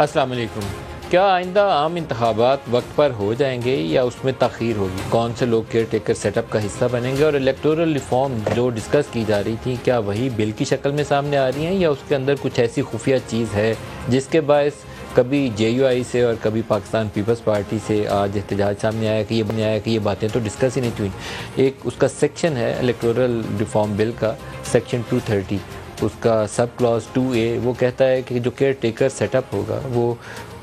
अस्सलाम वालेकुम। क्या आइंदा आम इंतखाबात वक्त पर हो जाएंगे या उसमें तख़ीर होगी? कौन से लोग केयर टेकर सेटअप का हिस्सा बनेंगे? और इलेक्टोरल रिफॉर्म जो डिस्कस की जा रही थी, क्या वही बिल की शक्ल में सामने आ रही हैं या उसके अंदर कुछ ऐसी खुफिया चीज़ है जिसके बायस कभी JUI से और कभी पाकिस्तान पीपल्स पार्टी से आज एहतजाज सामने आया कि ये बातें तो डिस्कस ही नहीं हुई। एक उसका सेक्शन है इलेक्टोरल रिफॉर्म बिल का, सेक्शन 230, उसका सब क्लॉज 2A, वो कहता है कि जो केयर टेकर सेटअप होगा वो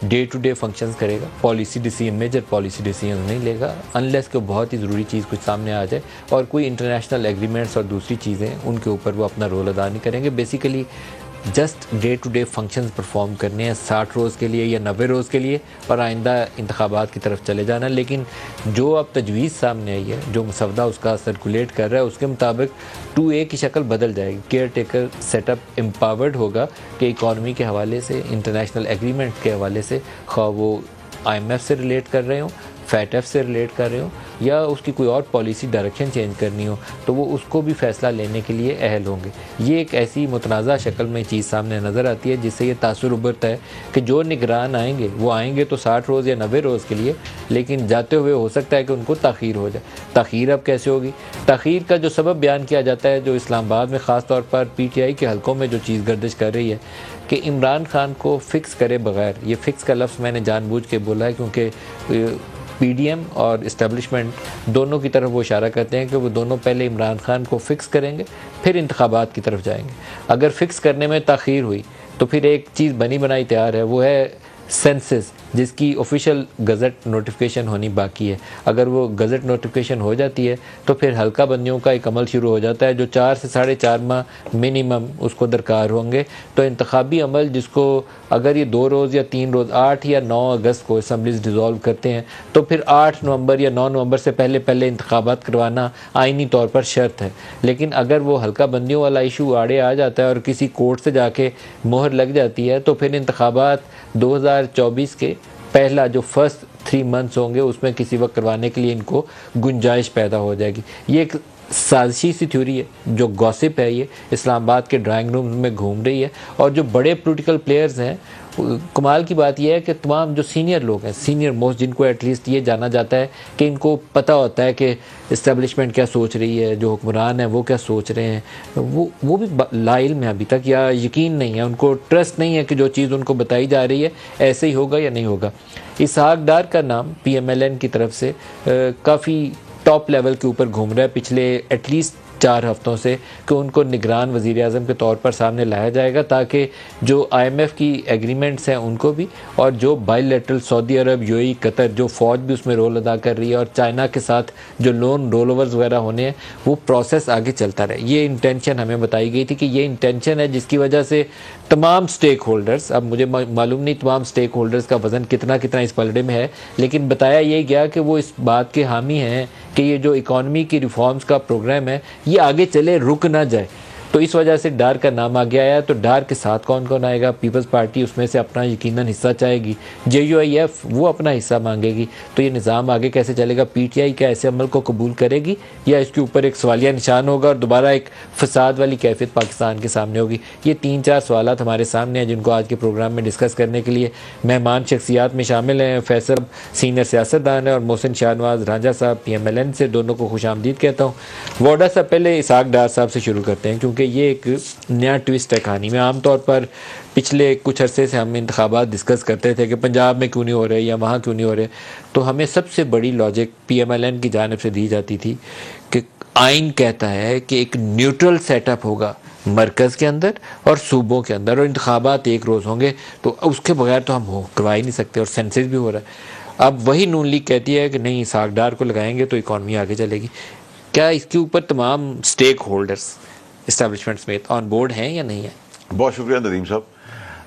डे टू डे फंक्शंस करेगा, policy decision, major policy decision नहीं लेगा अनलेस कि बहुत ही ज़रूरी चीज़ कुछ सामने आ जाए, और कोई इंटरनेशनल एग्रीमेंट्स और दूसरी चीज़ें उनके ऊपर वो अपना रोल अदा नहीं करेंगे। Basically just day to day functions perform करने हैं 60 रोज़ के लिए या 90 रोज़ के लिए, और आइंदा इंतखाबात की तरफ चले जाना। लेकिन जो अब तजवीज़ सामने आई है, जो मसवदा उसका सर्कुलेट कर रहा है, उसके मुताबिक 2A की शक्ल बदल जाएगी। केयर टेकर सेटअप एम्पावर्ड होगा कि इकॉनमी के हवाले से, इंटरनेशनल एग्रीमेंट के हवाले से, खा वो IMF से रिलेट कर रहे हों, FATF से रिलेट कर रहे हो, या उसकी कोई और पॉलिसी डायरेक्शन चेंज करनी हो, तो वो उसको भी फ़ैसला लेने के लिए अहल होंगे। ये एक ऐसी मुतनाज़ा शक्ल में चीज़ सामने नज़र आती है जिससे ये तासुर उभरता है कि जो निगरान आएंगे वो आएंगे तो 60 रोज़ या 90 रोज़ के लिए, लेकिन जाते हुए हो सकता है कि उनको ताख़ीर हो जाए। ताख़ीर अब कैसे होगी? ताख़ीर का जो सबब बयान किया जाता है, जो इस्लामाबाद में ख़ास तौर पर PTI के हलकों में जो चीज़ गर्दिश कर रही है कि इमरान खान को फ़िक्स करे बग़ैर, ये फ़िक्स का लफ्ज़ मैंने जानबूझ के बोला है क्योंकि PDM और इस्टेब्लिशमेंट दोनों की तरफ वो इशारा करते हैं कि वो दोनों पहले इमरान खान को फ़िक्स करेंगे, फिर इंतखाबात की तरफ जाएंगे। अगर फ़िक्स करने में ताख़ीर हुई तो फिर एक चीज़ बनी बनाई तैयार है, वो है सेंसस, जिसकी ऑफिशियल गज़ट नोटिफिकेशन होनी बाकी है। अगर वो गज़ट नोटिफिकेशन हो जाती है तो फिर हल्का बंदियों का एक अमल शुरू हो जाता है जो 4 से 4.5 माह मिनिमम उसको दरकार होंगे। तो इंतखाबी अमल जिसको अगर ये 2 रोज़ या 3 रोज़ 8 या 9 अगस्त को असम्बलीज डिज़ोल्व करते हैं तो फिर 8 नवंबर या 9 नवंबर से पहले पहले इंतखाबात करवाना आइनी तौर पर शर्त है। लेकिन अगर वो हल्का बंदियों वाला इशू आड़े आ जाता है और किसी कोर्ट से जाके मोहर लग जाती है तो फिर इंतखाबात 2024 के पहला जो फर्स्ट 3 मंथ्स होंगे उसमें किसी वक्त करवाने के लिए इनको गुंजाइश पैदा हो जाएगी। ये एक साजिशी सी थ्योरी है, जो गॉसिप है, ये इस्लामाबाद के ड्राइंग रूम में घूम रही है। और जो बड़े पॉलिटिकल प्लेयर्स हैं, कमाल की बात यह है कि तमाम जो सीनियर लोग हैं, सीनियर मोस्ट, जिनको एटलीस्ट ये जाना जाता है कि इनको पता होता है कि इस्टेब्लिशमेंट क्या सोच रही है, जो हुक्मरान है वो क्या सोच रहे हैं, वो भी लाइल्म है अभी तक, या यकीन नहीं है, उनको ट्रस्ट नहीं है कि जो चीज़ उनको बताई जा रही है ऐसे ही होगा या नहीं होगा। इसहाक डार का नाम PMLN की तरफ से काफ़ी टॉप लेवल के ऊपर घूम रहा है पिछले एटलीस्ट 4 हफ्तों से, कि उनको निगरान वज़ीर आज़म के तौर पर सामने लाया जाएगा ताकि जो IMF की एग्रीमेंट्स हैं उनको भी, और जो बायलैटरल सऊदी अरब, UAE, कतर, जो फ़ौज भी उसमें रोल अदा कर रही है, और चाइना के साथ जो लोन रोल ओवर्स वगैरह होने हैं, वो प्रोसेस आगे चलता रहे। ये इंटेंशन हमें बताई गई थी कि ये इंटेंशन है जिसकी वजह से तमाम स्टेक होल्डर्स, अब मुझे मालूम नहीं तमाम स्टेक होल्डर्स का वज़न कितना कितना इस पलड़े में है, लेकिन बताया ये गया कि वो इस बात के हामी हैं कि ये जो इकॉनमी की रिफॉर्म्स का प्रोग्राम है ये आगे चले, रुक ना जाए। तो इस वजह से डार का नाम आगे आया। तो डार के साथ कौन कौन आएगा? पीपल्स पार्टी उसमें से अपना यकीनन हिस्सा चाहेगी, JUIF वो अपना हिस्सा मांगेगी। तो ये निज़ाम आगे कैसे चलेगा? PTI क्या ऐसे अमल को कबूल करेगी या इसके ऊपर एक सवालिया निशान होगा और दोबारा एक फसाद वाली कैफियत पाकिस्तान के सामने होगी? ये 3-4 सवाल हमारे सामने हैं जिनको आज के प्रोग्राम में डिस्कस करने के लिए मेहमान शख्सियात में शामिल हैं। फैसल सीनियर सियासतदान है और मोहसिन शाहनवाज रांझा साहब PMLN से, दोनों को खुशामदीद कहता हूँ। वाडा साहब, पहले इसहाक डार साहब से शुरू करते हैं क्योंकि ये एक नया ट्विस्ट है कहानी में। आमतौर पर पिछले कुछ अरसे से हम इंतखाबात डिस्कस करते थे कि पंजाब में क्यों नहीं हो रहे या वहाँ क्यों नहीं हो रहे, तो हमें सबसे बड़ी लॉजिक PMLN की जानिब से दी जाती थी कि आइन कहता है कि एक न्यूट्रल सेटअप होगा मरकज़ के अंदर और सूबों के अंदर, और इंतखाबात एक रोज़ होंगे, तो उसके बगैर तो हम करवा ही नहीं सकते, और सेंसस भी हो रहा है। अब वही नून लीग कहती है कि नहीं, इसहाक डार को लगाएंगे तो इकॉनमी आगे चलेगी। क्या इसके ऊपर तमाम स्टेक होल्डर्स इस्टेब्लिशमेंट समेत ऑन बोर्ड हैं या नहीं है? बहुत शुक्रिया नदीम साहब।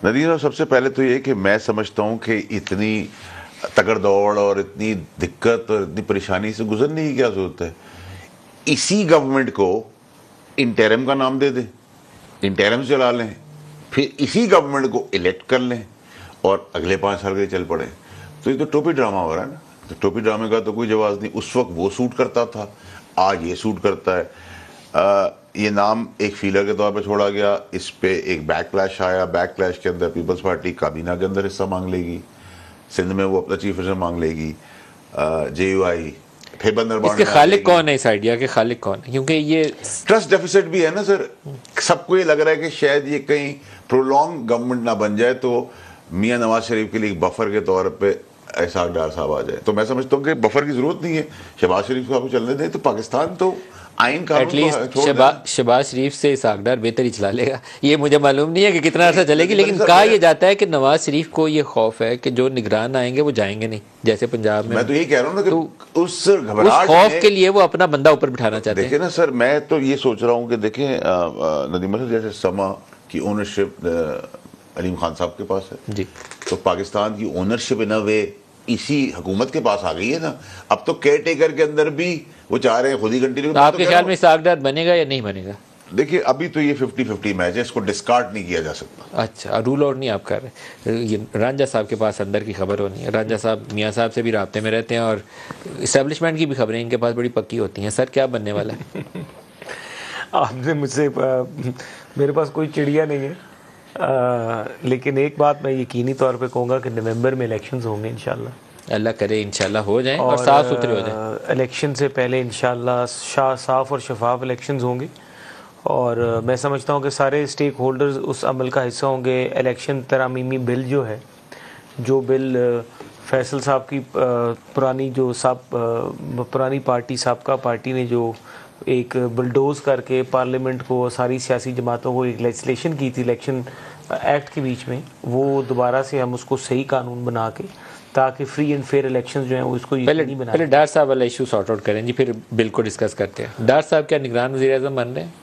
नदीम साहब, सबसे पहले तो ये कि मैं समझता हूँ कि इतनी तगड़ दौड़ और इतनी दिक्कत और इतनी परेशानी से गुजरने की क्या जरूरत है। इसी गवर्नमेंट को इंटरिम का नाम दे दें, इंटरिम चला लें, फिर इसी गवर्नमेंट को इलेक्ट कर लें और अगले 5 साल के लिए चल पड़े। तो ये तो टोपी ड्रामा हो रहा है ना। तो टोपी ड्रामे का तो कोई जवाब नहीं। उस वक्त वो सूट करता था, आज ये सूट करता है। ये नाम एक फीलर के तौर पे छोड़ा गया, इस पे एक बैकलैश आया, बैकलैश के अंदर पीपल्स पार्टी काबीना के अंदर हिस्सा मांग लेगी, सिंध में वो अपना चीफ मिनिस्टर मांग लेगी, JUI फिर बंदरबान इसके खालिक कौन है, इस आइडिया के खालिक कौन है? क्योंकि ये ट्रस्ट डेफिसिट भी है ना सर। सबको ये लग रहा है कि शायद ये कहीं प्रोलॉन्ग गवर्नमेंट ना बन जाए तो मियां नवाज शरीफ के लिए बफर के तौर पे इसहाक डार साहब आ जाए। तो मैं समझता हूँ कि बफर की जरूरत नहीं है, शहबाज शरीफ साहब को चलने दें। तो पाकिस्तान तो आइन कानून एटलीस्ट शहबाज शरीफ से इसहाक डार बेहतर ही चला लेगा। ये मुझे मालूम नहीं है कि कितना अर्सा चलेगी, लेकिन कहा यह जाता है कि नवाज शरीफ को ये खौफ है कि जो निगरान आएंगे वो जाएंगे नहीं, जैसे पंजाब में। मैं तो यही कह रहा हूँ ना कि तो उस घबराहट खौफ के लिए वो अपना बंदा ऊपर बिठाना चाहते हैं। देखिए ना सर, मैं तो ये सोच रहा हूँ कि देखें नदीम सर, जैसे समा की ओनरशिप अलीम खान साहब के पास है जी, तो पाकिस्तान की ओनरशिप इन अ वे इसी हुकूमत के पास आ गई है ना। अब तो केयर टेकर के अंदर भी वो चाह रहे हैं खुद ही कंटिन्यू। तो आपके ख्याल में इसहाक डार बनेगा या नहीं बनेगा? देखिए अभी तो ये 50-50 मैच है, इसको डिस्कार्ड नहीं किया जा सकता। अच्छा, रूल आउट नहीं आप कर रहे। ये रांझा साहब के पास अंदर की खबर होनी है, रांझा साहब मियाँ साहब से भी राब्ते में रहते हैं और इस्टेब्लिशमेंट की भी खबरें इनके पास बड़ी पक्की होती हैं। सर क्या बनने वाला है? आपने मुझसे मेरे पास कोई चिड़िया नहीं है, लेकिन एक बात मैं यकीनी तौर पे कहूँगा कि नवंबर में इलेक्शंस होंगे इंशाल्लाह। अल्लाह करे इंशाल्लाह हो जाए और साफ सुथरे हो जाए। इलेक्शन से पहले इंशाल्लाह साफ और शफाफ इलेक्शंस होंगे और मैं समझता हूँ कि सारे स्टेक होल्डर्स उस अमल का हिस्सा होंगे। इलेक्शन तरामीमी बिल जो है, जो बिल फैसल साहब की पुरानी पार्टी साबका पार्टी ने जो एक बुलडोज करके पार्लियामेंट को, सारी सियासी जमातों को एक लेजिस्लेशन की थी इलेक्शन एक्ट के बीच में, वो दोबारा से हम उसको सही कानून बना के ताकि फ्री एंड फेयर इलेक्शंस जो हैं वो इसको यकीनी बना। पहले डार साहब वाला इशू सॉर्ट आउट करें जी, फिर बिल को डिस्कस करते हैं। डार साहब क्या निगरान वज़ीर-ए-आज़म बन रहे हैं?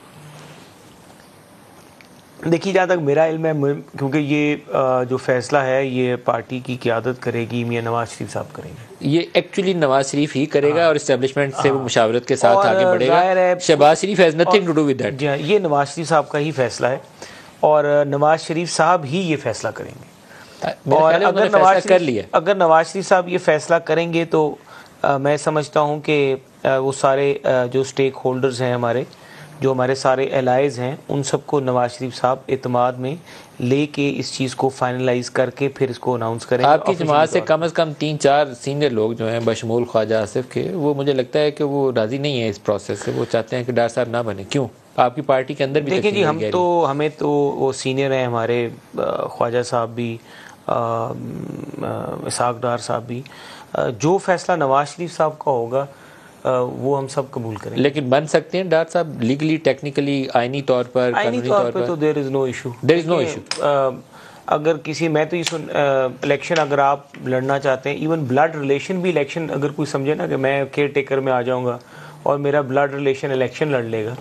देखिए जहाँ तक मेरा इल्म है, क्योंकि ये जो फैसला है ये पार्टी की क़यादत करेगी मियां नवाज शरीफ साहब करेंगे। ये एक्चुअली नवाज शरीफ ही करेगा और इस्टेब्लिशमेंट से वो मुशावरत के साथ आगे बढ़ेगा। Shehbaz Sharif has nothing to do with that. ये नवाज शरीफ साहब का ही फैसला है और नवाज शरीफ साहब ही ये फैसला करेंगे। और अगर नवाज शरीफ साहब ये फैसला करेंगे तो मैं समझता हूँ कि वो सारे जो स्टेक होल्डर्स हैं हमारे, जो हमारे सारे एलाइज हैं, उन सबको नवाज शरीफ साहब एतमाद में लेके इस चीज़ को फाइनलाइज करके फिर इसको अनाउंस करेंगे। आपकी जमात से कम से कम 3-4 सीनियर लोग जो हैं बशमूल ख्वाजा आसिफ के, वो मुझे लगता है कि वो राज़ी नहीं है इस प्रोसेस से। वो चाहते हैं कि डार साहब ना बने। क्यों? आपकी पार्टी के अंदर भी देखिए जी, हमें तो वो सीनियर हैं हमारे, ख्वाजा साहब भी, इसहाक डार साहब भी, जो फैसला नवाज शरीफ साहब का होगा वो हम सब कबूल करें। लेकिन बन सकते हैं डार साहब लीगली, टेक्निकली, आईनी तौर पर, कानूनी तौर पर? तो देयर इज़ नो इशू। अगर किसी, मैं तो ये इलेक्शन अगर आप लड़ना चाहते हैं, इवन ब्लड रिलेशन भी इलेक्शन, अगर कोई समझे ना कि मैं केयर टेकर में आ जाऊंगा और मेरा ब्लड रिलेशन इलेक्शन लड़ लेगा,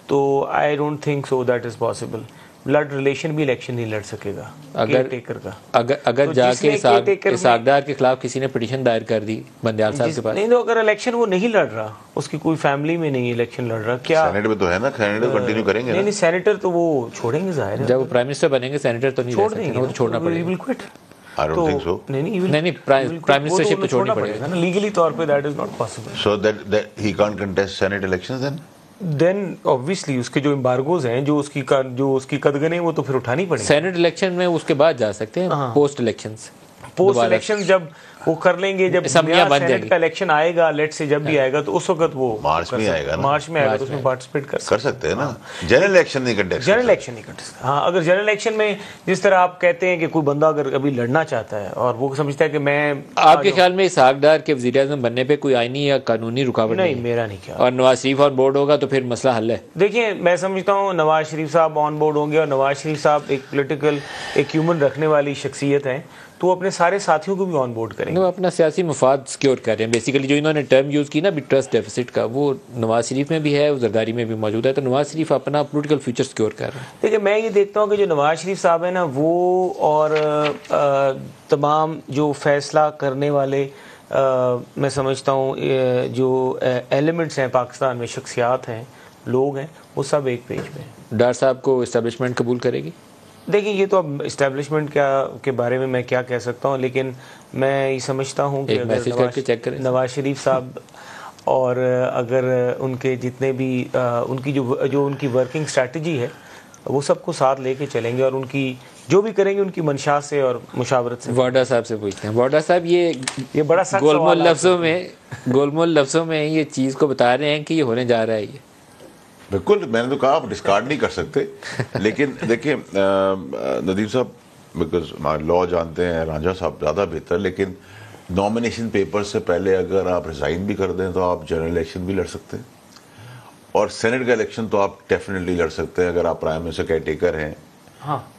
तो I don't think so that is possible. Blood relation भी इलेक्शन नहीं लड़ सकेगा केयर टेकर का। अगर तो जाके इसहाक डार के खिलाफ किसी ने पिटीशन दायर कर दी बंदियाल साहब के पास, नहीं तो अगर इलेक्शन वो नहीं लड़ रहा, उसकी कोई फैमिली में नहीं इलेक्शन लड़ रहा, क्या सेनेट में तो है ना, सेनेटर कंटिन्यू करेंगे? नहीं, सेनेटर तो वो छोड़ेंगे, जाहिर है। जब वो प्राइम मिनिस्टर बनेंगे सेनेटर तो नहीं छोड़ देंगे, वो तो छोड़ना पड़ेगा। I don't think so. नहीं, प्राइम मिनिस्टरशिप तो छोड़नी पड़ेगा ना लीगली तौर पे। That is not possible. So that he can't contest Senate elections then obviously उसके जो एम्बार्गोज हैं, जो उसकी कदगने, वो तो फिर उठानी पड़ेगी। सेनेट इलेक्शन में उसके बाद जा सकते हैं, पोस्ट इलेक्शन जब वो कर लेंगे, जब सेनेट का इलेक्शन आएगा, लेट से जब भी आएगा, तो उस वक्त वो मार्च में आएगा तो उसमें पार्टिसिपेट कर सकते हैं ना। जनरल इलेक्शन नहीं कंटेस्ट। हाँ, अगर जनरल इलेक्शन में जिस तरह आप कहते हैं कि कोई बंदा अगर अभी लड़ना चाहता है और वो समझता है कि मैं, आपके ख्याल में इसहाक डार के वज़ीर-ए-आज़म बनने पे कोई आईनी या कानूनी रुकावट नहीं? मेरा नहीं ख्याल। और नवाज शरीफ ऑन बोर्ड होगा तो फिर मसला हल है। देखिए, मैं समझता हूँ नवाज शरीफ साहब ऑन बोर्ड होंगे और नवाज शरीफ साहब एक पॉलिटिकल एक्यूमेंट रखने वाली शख्सियत हैं, तो अपने सारे साथियों को भी ऑन बोर्ड करेंगे। वो अपना सियासी मफाद सिक्योर कर रहे हैं बेसिकली। जो इन्होंने टर्म यूज़ की ना भी ट्रस्ट डेफिसिट का, वो नवाज शरीफ में भी है, वो जरदारी में भी मौजूद है। तो नवाज शरीफ अपना पॉलिटिकल फ्यूचर सिक्योर कर रहे हैं। देखिए, मैं ये देखता हूँ कि जो नवाज शरीफ साहब है ना, वो और तमाम जो फैसला करने वाले मैं समझता हूँ जो एलिमेंट्स हैं पाकिस्तान में, शख्सियात हैं, लोग हैं, वो सब एक पेज पे हैं। डार साहब को इस्टेब्लिशमेंट कबूल करेगी? देखिए, ये तो अब इस्टेब्लिशमेंट के बारे में मैं क्या कह सकता हूँ, लेकिन मैं ये समझता हूँ कि मैसेज करके चेक करें। नवाज शरीफ साहब और अगर उनके जितने भी उनकी जो उनकी वर्किंग स्ट्रैटेजी है वो सबको साथ लेके चलेंगे और उनकी जो भी करेंगे उनकी मंशा से और मुशावरत से। वाडा साहब से पूछते हैं। वाडा साहब ये बड़ा गोलमोल लफ्ज़ों में ये चीज़ को बता रहे हैं कि ये होने जा रहा है। ये बिल्कुल, मैंने तो कहा आप डिस्कार्ड नहीं कर सकते। लेकिन देखिए नदीम साहब, बिकॉज लॉ जानते हैं रांझा साहब ज़्यादा बेहतर, लेकिन नॉमिनेशन पेपर से पहले अगर आप रिज़ाइन भी कर दें तो आप जनरल इलेक्शन भी लड़ सकते हैं, और सेनेट का इलेक्शन तो आप डेफिनेटली लड़ सकते हैं। अगर आप प्राइम मिनिस्टर केयरटेकर हैं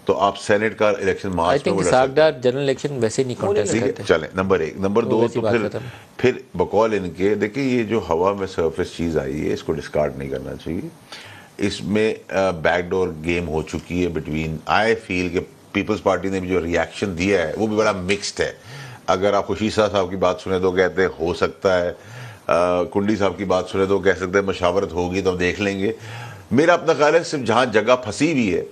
तो आप सेनेट का इलेक्शन मार्च में लड़ सकते हैं। जनरल इलेक्शन वैसे नहीं कॉन्टेस्ट करते। चलें, नंबर 1। नंबर 2 तो फिर बकौल इनके, देखिए ये जो हवा में सरफेस चीज़ आई है इसको डिस्कार्ड नहीं करना चाहिए। इसमें बैकडोर गेम हो चुकी है बिटवीन, आई फील कि पीपल्स पार्टी ने भी जो रिएक्शन दिया है वो भी बड़ा मिक्स्ड है। अगर आप खुशी साहब की बात सुने तो कहते हैं हो सकता है, कुंडी साहब की बात सुने तो कह सकते हैं मशावरत होगी तो देख लेंगे। मेरा अपना ख्याल है सिर्फ जहाँ जगह फंसी हुई है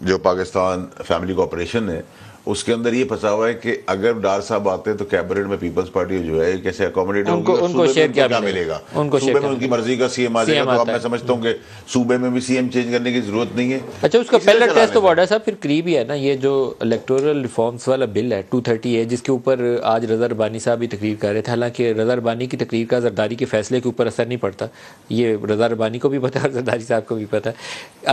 जो पाकिस्तान फैमिली कॉर्पोरेशन है उसके अंदर ये फंसा हुआ है कि अगर डार साहब आते हैं तो कैबिनेट में पीपल्स पार्टी जो है कैसे अकोमोडेट होगी, उनको शेयर क्या मिलेगा। सूबे में उनकी मर्जी का सीएम आ जाएगा, तो अब मैं समझता हूँ कि सूबे में भी सीएम चेंज करने की जरूरत नहीं है। अच्छा, उसका पहला टेस्ट तो वाडा साहब फिर करीब ही है ना, ये जो इलेक्टोरल रिफॉर्म्स वाला बिल है 230 है, जिसके ऊपर आज रज़ा रब्बानी साहब भी तकरीर कर रहे थे। हालांकि रज़ा रब्बानी की तकरीर का जरदारी के फैसले के ऊपर असर नहीं पड़ता, ये रज़ा रब्बानी को भी पता है और जरदारी साहब को भी पता है।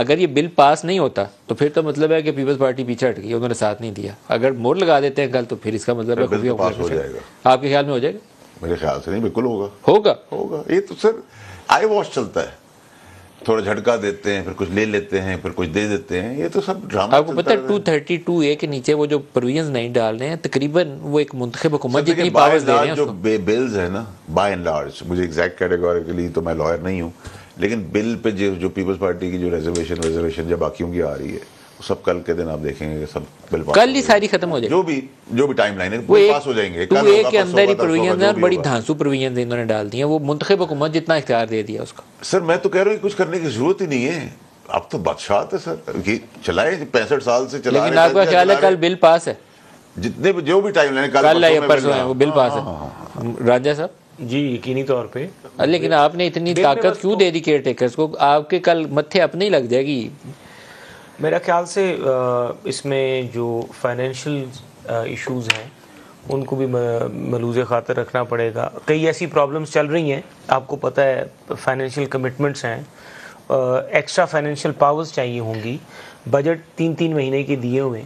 अगर ये बिल पास नहीं होता तो फिर तो मतलब है कि पीपल्स पार्टी पीछे हट गई, उन्होंने साथ नहीं दिया। अगर मोड़ लगा देते हैं कल तो फिर इसका मतलब है बिल पास हो जाएगा। आपके ख्याल में हो जाएगा? मेरे ख्याल से नहीं, बिल्कुल होगा। होगा ये तो सर आई वॉश चलता है, थोड़ा झटका देते हैं फिर कुछ ले लेते हैं फिर कुछ दे देते हैं, ये तो सब ड्रामा। आपको पता है 232A के नीचे वो जो प्रोविजंस नहीं डाल रहे हैं तकरीबन वो एक मुंतखब हुकूमत जितनी पावर्स दे रहे हैं जो बिल्स है ना, बाय एंड लार्ज, मुझे एग्जैक्ट कैटेगोरिकली तो मैं लॉयर नहीं हूँ, लेकिन बिल पे जो पीपल्स पार्टी की जो रिजर्वेशन या बाकियों की आ रही है वो सब कल के दिन आप देखेंगे कि सब बिल कल ही सारी खत्म हो जाएगी। जो भी टाइमलाइन है वो पास हो जाएंगे। 2A के अंदर ही प्रोविजन है और बड़ी धांसू प्रोविजन इन्होंने डाल दी है, वो मुंतखब हुकूमत जितना इख्तियार दे दिया उसको। सर मैं तो कह रहा हूँ कुछ करने की जरूरत ही नहीं है, अब तो बादशाह है सर कि चलाए 65 साल से चला। लेकिन आपका ख्याल है कल बिल पास है? जितने जो भी टाइमलाइन कल है या परसों है वो बिल पास है राजा साहब जी, यकीनी तौर पे। लेकिन आपने इतनी ताकत क्यों दे दी केयर टेकर्स को? आपके कल मत्थे अपने ही लग जाएगी। मेरा ख्याल से इसमें जो फाइनेंशियल इश्यूज हैं उनको भी मलूज़े खातर रखना पड़ेगा। कई ऐसी प्रॉब्लम्स चल रही हैं, आपको पता है, फाइनेंशियल कमिटमेंट्स हैं, एक्स्ट्रा फाइनेंशियल पावर्स चाहिए होंगी। बजट 3-3 महीने के दिए हुए,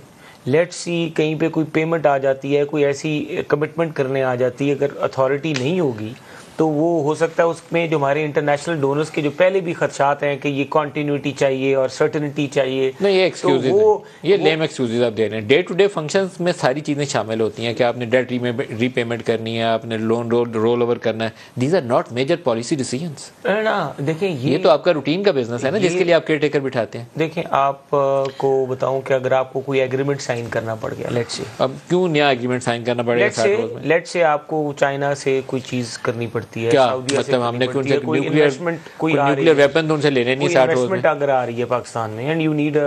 लेट्स सी कहीं पे कोई पेमेंट आ जाती है, कोई ऐसी कमिटमेंट करने आ जाती है, अगर अथॉरिटी नहीं होगी तो वो हो सकता है उसमें जो हमारे इंटरनेशनल डोनर्स के जो पहले भी खदशात हैं कि ये कॉन्टिन्यूटी चाहिए और सर्टेनिटी चाहिए। नहीं, ये एक्सक्यूजेज ये लेम एक्सक्यूजेज आप दे रहे हैं। डे टू डे फंक्शंस में सारी चीज़ें शामिल होती हैं कि आपने डेट रीपेमेंट करनी है, आपने लोन रोल ओवर करना है। These are not major policy decisions ना। देखें ये तो आपका रूटीन का बिजनेस है ना, जिसके लिए आप केयर टेकर बिठाते हैं। देखें आपको बताऊं कि अगर आपको कोई एग्रीमेंट साइन करना पड़ गया, लेट्स से, अब क्यों नया एग्रीमेंट साइन करना पड़ेगा? लेट्स से आपको चाइना से कोई चीज़ करनी पड़ती है, क्या मतलब हमने कोई न्यूक्लियर वेपन तो उनसे लेने नहीं, 60 रोज में अगर आ रही है पाकिस्तान में and you need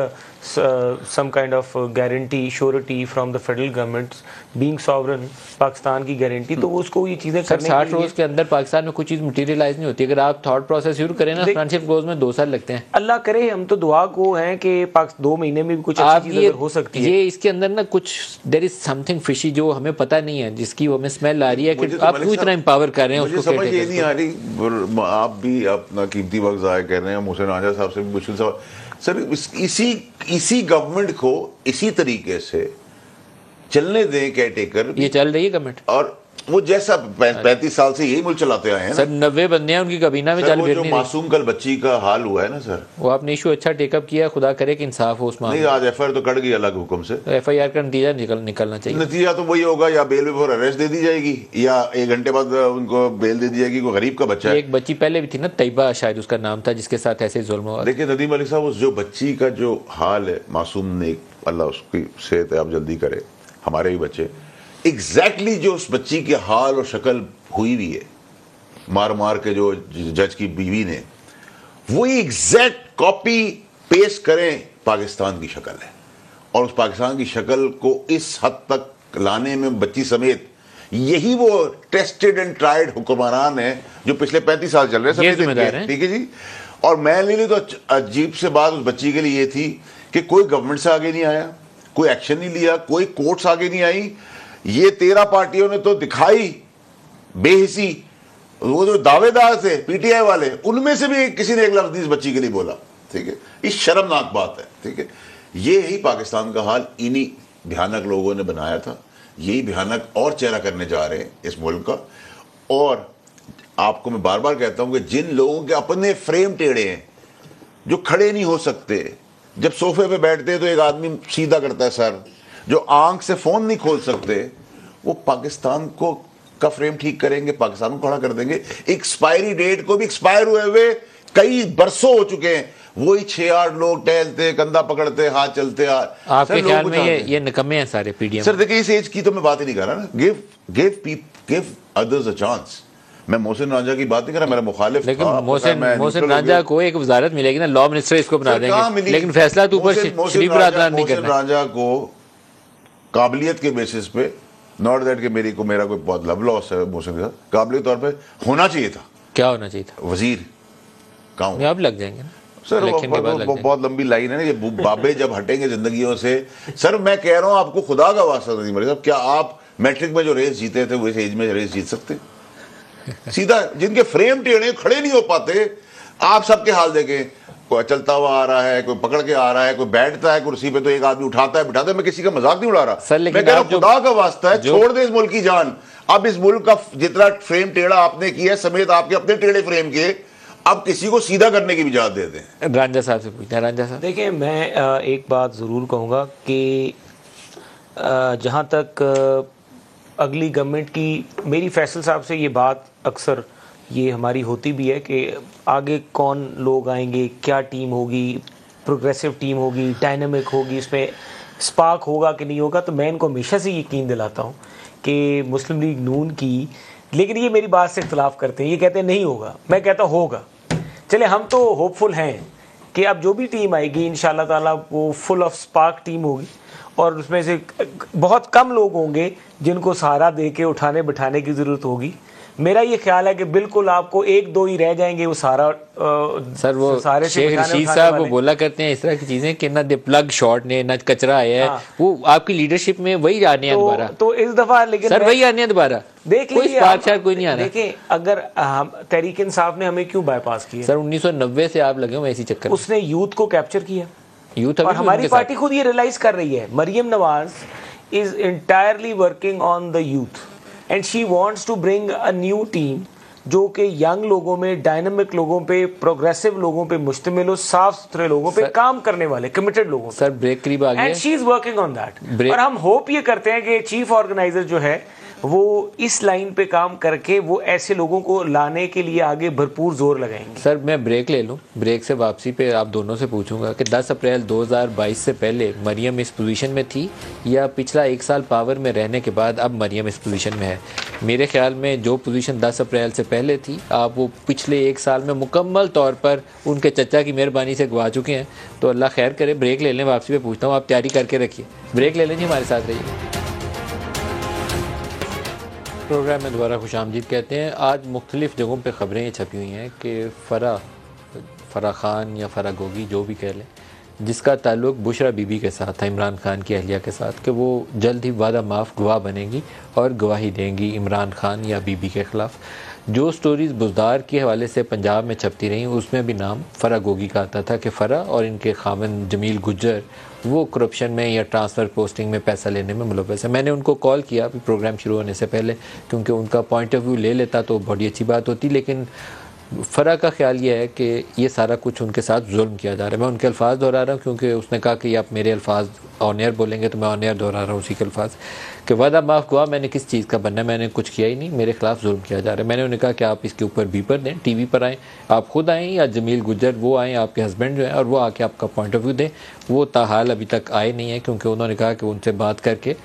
some kind of guarantee, surety from the federal government, being sovereign, Pakistan की गारंटी, तो उसको ये चीजें करने 60 रोज के अंदर पाकिस्तान में कुछ चीज मटेरियलाइज नहीं होती। अगर आप थॉट प्रोसेस शुरू करें ना, फ्रेंडशिप गोल्स में 2 साल लगते हैं। अल्लाह करे, हम तो दुआ को हैं कि 2 महीने में भी कुछ अच्छी चीज हो सकती है। ये इसके अंदर ना कुछ देयर इज समथिंग फिशी जो हमें पता नहीं है, जिसकी हमें स्मेल आ रही है कि आप क्यों इतना एम्पावर कर रहे हैं उसको। समझ ये नहीं आ रही, आप भी अपना कीमती वक्त ज़ाया कर रहे हैं। मुझसे राजा साहब से भी मुश्किल सवाल सर, इसी गवर्नमेंट को इसी तरीके से चलने दें केयर टेकर। ये चल रही है गवर्नमेंट, और वो जैसा 35 साल से यही मुल्क चलाते आए हैं सर। 90 बंदे हैं उनकी कबीना में चल फिर जो मासूम कल बच्ची का हाल हुआ है ना सर, वो आपने इशू अच्छा टेकअप किया, खुदा करे कि इंसाफ हो उस मामले में। नहीं, आज एफआईआर तो कट गई अलग हुक्म से, तो एफआईआर का नतीजा निकलना चाहिए। नतीजा तो वही होगा, या बेल बिफोर अरेस्ट दे दी जाएगी या 1 घंटे बाद उनको बेल दे दी जाएगी। कोई गरीब का बच्चा है। एक बच्ची पहले भी थी ना, तैयबा शायद उसका नाम था, जिसके साथ ऐसे जुल्म हुआ। देखिए नदीम अली साहब, उस जो बच्ची का जो हाल है, मासूम ने, अल्लाह उसकी सेहत आप जल्दी करे, हमारे भी बच्चे एग्जैक्टली जो उस बच्ची के हाल और शक्ल हुई भी है, मार मार के जो जज की बीवी ने, वही एग्जैक्ट कॉपी पेस्ट करें पाकिस्तान की शक्ल है। और उस पाकिस्तान की शक्ल को इस हद तक लाने में बच्ची समेत यही वो टेस्टेड एंड ट्राइड हुक्मरान है जो पिछले 35 साल चल रहे हैं, ठीक है जी। और मैं ले ली तो अजीब से बात उस बच्ची के लिए ये थी कि कोई गवर्नमेंट से आगे नहीं आया, कोई एक्शन नहीं लिया, कोई कोर्ट्स आगे नहीं आई। ये 13 पार्टियों ने तो दिखाई बेहिसी, वो जो दावेदार थे पीटीआई वाले, उनमें से भी किसी ने एक लफ्ज इस बच्ची के लिए बोला, ठीक है। ये शर्मनाक बात है, ठीक है। ये ही पाकिस्तान का हाल इन्हीं भयानक लोगों ने बनाया था, यही भयानक और चेहरा करने जा रहे हैं इस मुल्क का। और आपको मैं बार बार कहता हूं कि जिन लोगों के अपने फ्रेम टेढ़े हैं, जो खड़े नहीं हो सकते, जब सोफे पे बैठते हैं तो एक आदमी सीधा करता है सर, जो आंख से फोन नहीं खोल सकते, वो पाकिस्तान को का फ्रेम ठीक करेंगे, पाकिस्तान को खड़ा कर देंगे। एक्सपायरी डेट को भी एक्सपायर हुए कई बरसों हो चुके हैं, वही 6-8 लोग टहलते, कंधा पकड़ते, हाथ चलते। आपके ख्याल में ये निकम्मे हैं सारे पीडीएम? सर देखिए, इस एज की तो मैं बात ही नहीं कर रहा ना। Give others a chance. मैं मोहसिन रांझा की बात नहीं कर रहा, मेरा मुखालिफ, लेकिन मोहसिन रांझा को एक वजारत मिलेगी ना, लॉ मिनिस्टर इसको बना देंगे, लेकिन फैसला तो ऊपर शरीफ बरदरान नहीं करना। मोहसिन रांझा को काबिलियत के बेसिस पे, नॉट दैट कि मेरा कोई बहुत लव लॉस है मोहसिन के साथ, काबिलियत तौर पे होना चाहिए था। क्या होना चाहिए था? वजीर कहाँ अब लग जाएंगे ना सर, बहुत लंबी लाइन है ना ये। बाबे जब हटेंगे जिंदगियों से, सर मैं कह रहा हूं आपको खुदा का वास्ता नहीं मरेगा, क्या आप मैट्रिक में जो रेस जीते थे वो इस एज में रेस जीत सकते? सीधा जिनके फ्रेम टेढ़े, खड़े नहीं हो पाते, आप सबके हाल देखें, कोई चलता हुआ आ रहा है, कोई पकड़ के आ रहा है, कोई बैठता है कुर्सी पे तो एक आदमी उठाता है बिठाता है। मैं किसी का मजाक नहीं उड़ा रहा, मैं कह रहा हूं खुदा का वास्ता है, छोड़ दे इस मुल्क की जान। अब इस मुल्क का जितना फ्रेम टेढ़ा आपने किया समेत आपके अपने टेढ़े फ्रेम के, अब किसी को सीधा करने की भी इजाजत दे दें। रांझा साहब से पूछना है। रांझा साहब देखिए, मैं एक बात ज़रूर कहूँगा कि जहाँ तक अगली गवर्नमेंट की, मेरी फैसल साहब से ये बात अक्सर ये हमारी होती भी है कि आगे कौन लोग आएंगे, क्या टीम होगी, प्रोग्रेसिव टीम होगी, डायनामिक होगी, इसमें स्पार्क होगा कि नहीं होगा। तो मैं इनको हमेशा से यकीन दिलाता हूँ कि मुस्लिम लीग नून की, लेकिन ये मेरी बात से इख्तलाफ करते हैं, ये कहते हैं नहीं होगा, मैं कहता होगा। चले, हम तो होपफुल हैं कि अब जो भी टीम आएगी इंशाल्लाह ताला वो फुल ऑफ स्पार्क टीम होगी, और उसमें से बहुत कम लोग होंगे जिनको सहारा दे के उठाने बिठाने की ज़रूरत होगी। मेरा ये ख्याल है कि बिल्कुल आपको 1-2 ही रह जाएंगे वो सारा सर वो सारे शेख रशीद साहब वो बोला करते हैं इस तरह की चीजें कि ना प्लग शॉट ने ना कचरा आया है, वो आपकी लीडरशिप में वही आने हैं दोबारा। तो इस दफा लेकिन सर वही आने हैं दोबारा, देख लीजिए, कोई नहीं आना। देखिए, अगर तहरीक इंसाफ ने हमें क्यों बाईपास किया सर? 1990 से आप लगे हुए इसी चक्कर, उसने यूथ को कैप्चर किया, यूथ। और हमारी पार्टी खुद ये रियलाइज कर रही है। Maryam Nawaz is entirely working on the youth and she wants to bring a new team जो कि यंग लोगों में, डायनामिक लोगों पे, प्रोग्रेसिव लोगों पे मुश्तमिल हो, साफ सुथरे लोगों पे काम करने वाले, कमिटेड लोगों। सर ब्रेक करीब आ गया and she is working on that, और हम होप ये करते हैं कि चीफ ऑर्गेनाइजर जो है वो इस लाइन पे काम करके वो ऐसे लोगों को लाने के लिए आगे भरपूर जोर लगाएंगे। सर मैं ब्रेक ले लूं, ब्रेक से वापसी पे आप दोनों से पूछूंगा कि 10 अप्रैल 2022 से पहले मरियम इस पोजीशन में थी या पिछला 1 साल पावर में रहने के बाद अब मरियम इस पोजीशन में है? मेरे ख्याल में जो पोजीशन 10 अप्रैल से पहले थी, आप वो पिछले 1 साल में मुकम्मल तौर पर उनके चचा की मेहरबानी से गवा चुके हैं। तो अल्लाह खैर करे। ब्रेक ले लें, वापसी पे पूछता हूँ, आप तैयारी करके रखिए। ब्रेक ले लें जी, हमारे साथ रहिए। प्रोग्राम में दोबारा खुशामदीद कहते हैं। आज मुख्तलिफ़ जगहों पे ख़बरें ये छपी हुई हैं कि फ़रा ख़ान या फ़रा गोगी जो भी कह लें, जिसका ताल्लुक़ बुशरा बीबी के साथ था, इमरान खान की अहलिया के साथ, कि वो जल्द ही वादा माफ़ गवाह बनेंगी और गवाही देंगी इमरान खान या बीबी के ख़िलाफ़। जो स्टोरीज़ बुज़दार के हवाले से पंजाब में छपती रहीं उसमें भी नाम फ़रा गोगी का आता था कि फ़रा और इनके खामन जमील गुज्जर वो करप्शन में या ट्रांसफ़र पोस्टिंग में पैसा लेने में मुलव्वस है। मैंने उनको कॉल किया अभी प्रोग्राम शुरू होने से पहले, क्योंकि उनका पॉइंट ऑफ व्यू ले लेता तो बड़ी अच्छी बात होती, लेकिन फ़रा का ख्याल ये है कि ये सारा कुछ उनके साथ जुल्म किया जा रहा है। मैं उनके अल्फाज दोहरा रहा हूँ क्योंकि उसने कहा कि आप मेरे अल्फाज ऑन एयर बोलेंगे, तो मैं ऑन एयर दोहरा रहा हूँ उसी के अल्फाज कि वादा माफ़ गवाह मैंने किस चीज़ का बनना है, मैंने कुछ किया ही नहीं, मेरे खिलाफ जुल्म किया जा रहा है। मैंने उन्हें कहा कि आप इसके ऊपर बीपर दें, टीवी पर आएँ, आप खुद आएँ या जमील गुज्जर वो आएँ, आपके हस्बैंड जो है, और वो आके आपका पॉइंट ऑफ व्यू दें। वो ताहाल अभी तक आए नहीं है क्योंकि उन्होंने कहा कि उनसे बात करके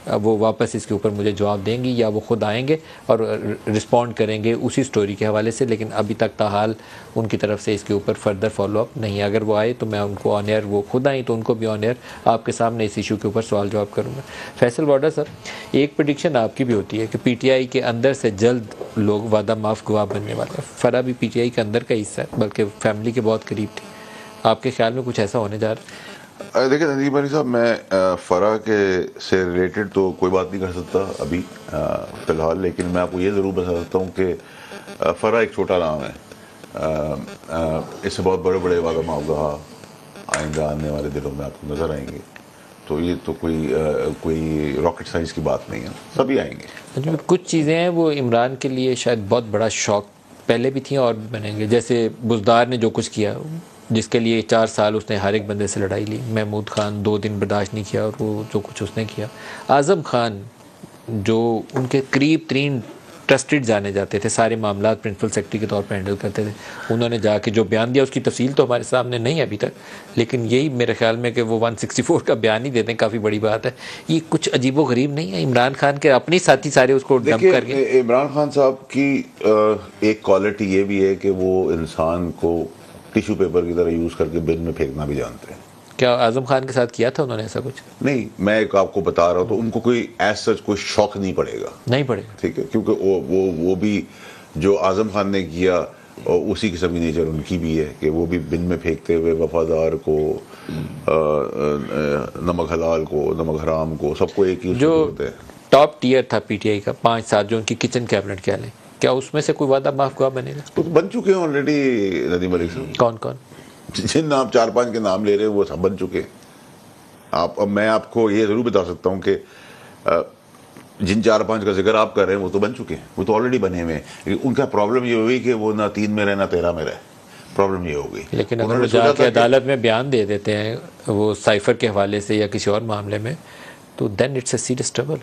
वो वापस इसके ऊपर मुझे जवाब देंगी या वो खुद आएंगे और रिस्पॉन्ड करेंगे उसी स्टोरी के हवाले से, लेकिन अभी तक ताहाल उनकी तरफ से इसके ऊपर फर्दर फॉलोअप नहीं है। अगर वो आए तो मैं उनको ऑन एयर, वो खुद आई तो उनको भी ऑन एयर आपके सामने इस इशू के ऊपर सवाल जवाब करूँगा। फैसल बॉर्डर सर, एक प्रेडिक्शन आपकी भी होती है कि PTI के अंदर से जल्द लोग वादा माफ गवाह बनने वाले हैं। फरा भी PTI के अंदर का हिस्सा है, बल्कि फैमिली के बहुत करीब थे। आपके ख्याल में कुछ ऐसा होने जा रहा है? देखिए नदीम अली साहब, मैं फरा के से रिलेटेड तो कोई बात नहीं कर सकता अभी फ़िलहाल, लेकिन मैं आपको ये ज़रूर बता सकता हूँ कि फरा एक छोटा नाम है। इससे बहुत बड़े बड़े वादा मावगा आइंदा आने वाले दिनों में आपको नज़र आएंगे। तो ये तो कोई रॉकेट साइंस की बात नहीं है, सभी आएंगे। कुछ चीज़ें हैं वो इमरान के लिए शायद बहुत बड़ा शौक पहले भी थी और भी बनेंगे। जैसे बुज़दार ने जो कुछ किया, जिसके लिए 4 साल उसने हर एक बंदे से लड़ाई ली। महमूद खान 2 दिन बर्दाश्त नहीं किया और वो जो कुछ उसने किया। आज़म खान जो उनके करीब 3 ट्रस्टेड जाने जाते थे, सारे मामला प्रिंसिपल सेक्रेटरी के तौर पर हैंडल करते थे, उन्होंने जाके जो बयान दिया उसकी तफसील तो हमारे सामने नहीं है अभी तक, लेकिन यही मेरे ख्याल में कि वो 164 का बयान ही देते हैं, काफ़ी बड़ी बात है। ये कुछ अजीबो गरीब नहीं है? इमरान खान के अपने साथी सारे उसको डंप करके। इमरान खान साहब की एक क्वालिटी ये भी है कि वो इंसान को टिश्यू पेपर की तरह यूज़ करके बिन में फेंकना भी जानते हैं। क्या आज़म खान के साथ किया था उन्होंने ऐसा कुछ? नहीं, मैं एक आपको बता रहा हूँ, तो उनको कोई ऐसा कोई शौक नहीं पड़ेगा, नहीं पड़ेगा, ठीक है, क्योंकि वो भी जो आज़म खान ने किया और उसी किस्म की नेचर उनकी भी है कि वो भी बिन में फेंकते हुए वफादार को, नमक हलाल को, नमक हराम को, सबको एक ही जो टॉप टियर था PTI का 5-7 जो उनकी किचन कैबिनेट कह लें, क्या उसमें से कोई वादा माफ गवाह बनेगा? तो बन चुके हैं ऑलरेडी नदीम मलिक साहब। कौन कौन? जिन आप 4-5 के नाम ले रहे हैं वो सब बन चुके हैं। अब मैं आपको ये जरूर बता सकता हूँ कि जिन 4-5 का जिक्र आप कर रहे हैं वो तो बन चुके हैं, वो तो ऑलरेडी बने हुए हैं। उनका प्रॉब्लम ये हुई कि वो ना 3 में रहे ना 13 में रहे, प्रॉब्लम ये हो गई। लेकिन अगर वो जाके अदालत में बयान दे देते हैं वो साइफर के हवाले से या किसी और मामले में, तो then it's a serious trouble.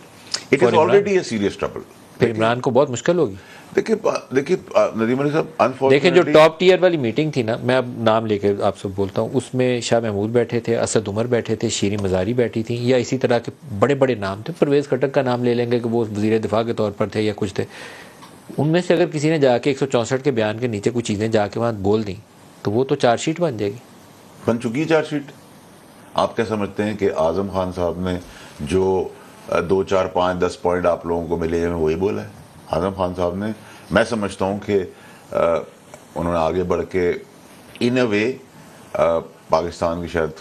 It is already a serious trouble. फिर इमरान को बहुत मुश्किल होगी। देखिए नदीम अली साहब, अनफॉर्चुनेटली देखिए जो टॉप टियर वाली मीटिंग थी ना, मैं अब नाम लेके आपसे बोलता हूँ, उसमें शाह महमूद बैठे थे, असद उमर बैठे थे, शीरी मज़ारी बैठी थी, या इसी तरह के बड़े बड़े नाम थे। परवेज़ खट्टक का नाम ले लेंगे कि वो वज़ीर दिफा के तौर पर थे या कुछ थे। उनमें से अगर किसी ने जाके 164 के बयान के नीचे कुछ चीज़ें जाके वहाँ बोल दी तो वो तो चार्जशीट बन जाएगी। बन चुकी है चार्जशीट। आप क्या समझते हैं कि आज़म खान साहब ने जो 2, 4, 5, 10 पॉइंट आप लोगों को मिले हैं वही बोला है? आज़म खान साहब ने, मैं समझता हूँ कि उन्होंने आगे बढ़ के इन अ वे पाकिस्तान की, शायद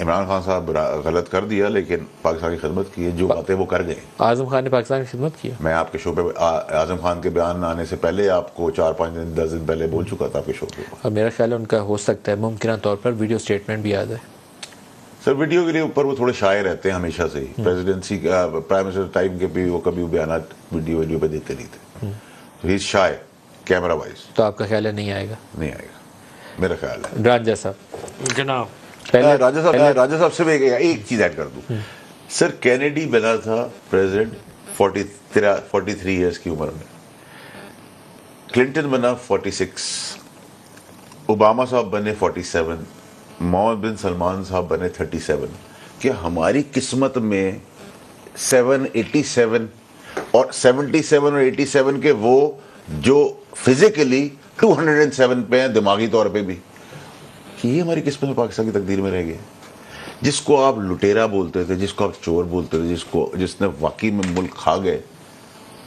इमरान खान साहब गलत कर दिया लेकिन पाकिस्तान की खिदमत की है, जो बातें वो कर गए। आज़म खान ने पाकिस्तान की खिदमत की। मैं आपके शो पे आज़म खान के बयान आने से पहले आपको 4-5 दिन 10 दिन पहले बोल चुका था आपके शो पे। और मेरा ख्याल है उनका हो सकता है मुमकिन तौर पर वीडियो स्टेटमेंट भी आ जाए। सर वीडियो के लिए ऊपर वो थोड़े शाये रहते हैं हमेशा से ही। प्रेसिडेंसी प्राइम मिनिस्टर टाइम के भी वो कभी बयान वीडियो पे देते नहीं थे, तो ही शाय कैमरा वाइज। तो आपका ख्याल है नहीं आएगा? नहीं आएगा मेरा ख्याल है। राजा साहब जनाब, राजा साहब से मैं एक चीज ऐड कर दूं। सर कैनेडी बना था प्रेसिडेंट 43 इयर्स की उम्र में, क्लिंटन बना 46, ओबामा साहब बने 47, मोहम्मद बिन सलमान साहब बने 37। क्या हमारी किस्मत में 787 और 77 और 87 के वो जो फिजिकली 207 पे हैं दिमागी तौर पे भी, ये हमारी किस्मत में पाकिस्तान की तकदीर में रह गया। जिसको आप लुटेरा बोलते थे, जिसको आप चोर बोलते थे, जिसने वाकई में मुल्क खा गए,